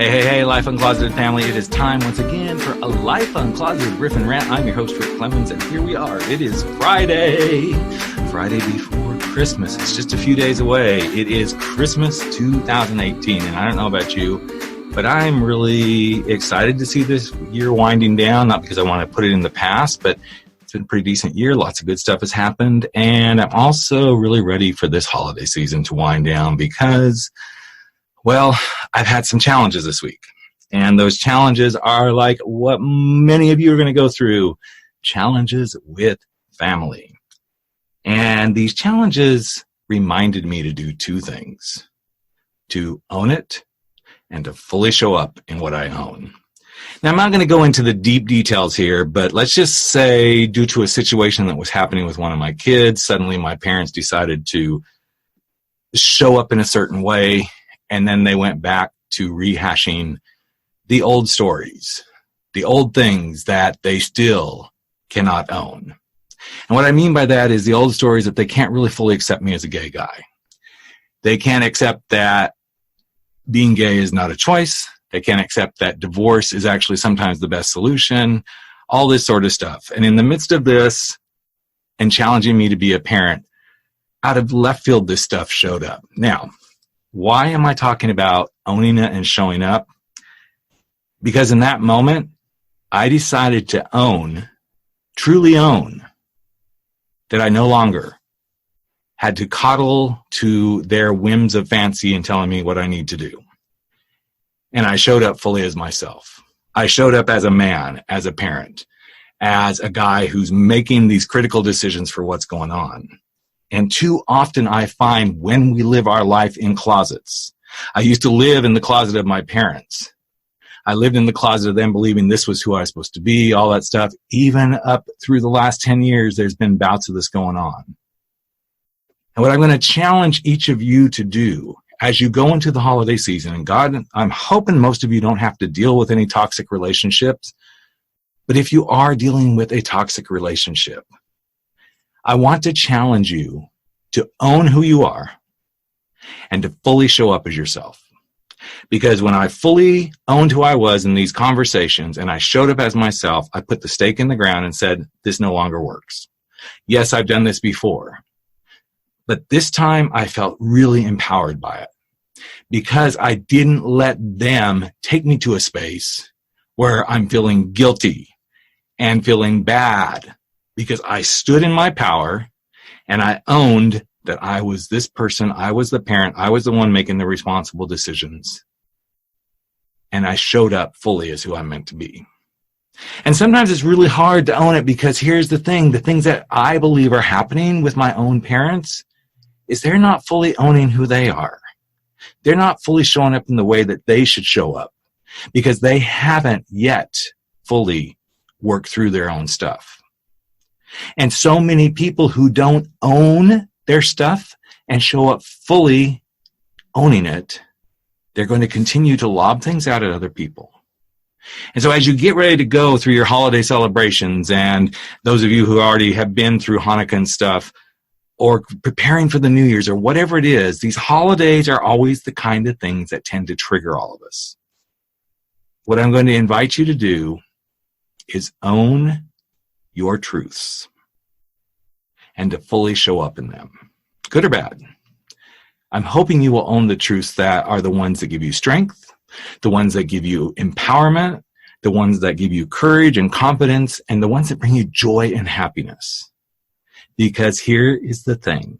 Hey, Life Uncloseted family. It is time once again for a Life Uncloseted Riff and Rant. I'm your host, Rick Clemens, and here we are. It is Friday before Christmas. It's just a few days away. It is Christmas 2018, and I don't know about you, but I'm really excited to see this year winding down, not because I want to put it in the past, but it's been a pretty decent year. Lots of good stuff has happened, and I'm also really ready for this holiday season to wind down because, well, I've had some challenges this week, and those challenges are like what many of you are going to go through, challenges with family. And these challenges reminded me to do two things: to own it and to fully show up in what I own. Now, I'm not going to go into the deep details here, but let's just say due to a situation that was happening with one of my kids, suddenly my parents decided to show up in a certain way. And then they went back to rehashing the old stories, the old things that they still cannot own. And what I mean by that is the old stories that they can't really fully accept me as a gay guy. They can't accept that being gay is not a choice. They can't accept that divorce is actually sometimes the best solution, all this sort of stuff. And in the midst of this and challenging me to be a parent, out of left field, this stuff showed up. Now, why am I talking about owning it and showing up? Because in that moment, I decided to own, truly own, that I no longer had to coddle to their whims of fancy and telling me what I need to do. And I showed up fully as myself. I showed up as a man, as a parent, as a guy who's making these critical decisions for what's going on. And too often I find when we live our life in closets. I used to live in the closet of my parents. I lived in the closet of them believing this was who I was supposed to be, all that stuff. Even up through the last 10 years, there's been bouts of this going on. And what I'm going to challenge each of you to do as you go into the holiday season, and God, I'm hoping most of you don't have to deal with any toxic relationships, but if you are dealing with a toxic relationship, I want to challenge you to own who you are and to fully show up as yourself. Because when I fully owned who I was in these conversations and I showed up as myself, I put the stake in the ground and said, this no longer works. Yes, I've done this before. But this time I felt really empowered by it because I didn't let them take me to a space where I'm feeling guilty and feeling bad. Because I stood in my power and I owned that I was this person, I was the parent, I was the one making the responsible decisions. And I showed up fully as who I'm meant to be. And sometimes it's really hard to own it because here's the things that I believe are happening with my own parents is they're not fully owning who they are. They're not fully showing up in the way that they should show up because they haven't yet fully worked through their own stuff. And so many people who don't own their stuff and show up fully owning it, they're going to continue to lob things out at other people. And so as you get ready to go through your holiday celebrations, and those of you who already have been through Hanukkah and stuff, or preparing for the New Year's or whatever it is, these holidays are always the kind of things that tend to trigger all of us. What I'm going to invite you to do is own your truths and to fully show up in them, good or bad. I'm hoping you will own the truths that are the ones that give you strength, the ones that give you empowerment, the ones that give you courage and confidence, and the ones that bring you joy and happiness. Because here is the thing.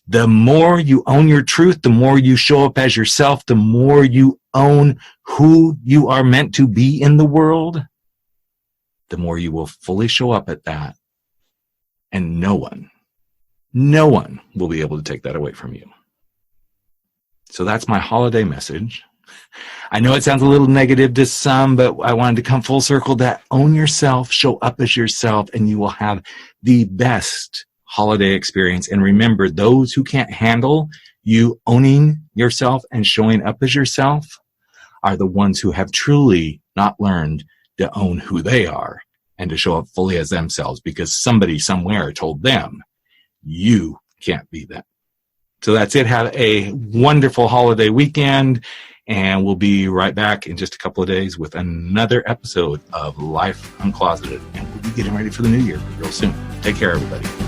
The more you own your truth, the more you show up as yourself, the more you own who you are meant to be in the world, the more you will fully show up at that. And no one will be able to take that away from you. So that's my holiday message. I know it sounds a little negative to some, but I wanted to come full circle that own yourself, show up as yourself, and you will have the best holiday experience. And remember, those who can't handle you owning yourself and showing up as yourself are the ones who have truly not learned to own who they are and to show up fully as themselves because somebody somewhere told them, you can't be that. So that's it. Have a wonderful holiday weekend. And we'll be right back in just a couple of days with another episode of Life Uncloseted. And we'll be getting ready for the new year real soon. Take care, everybody.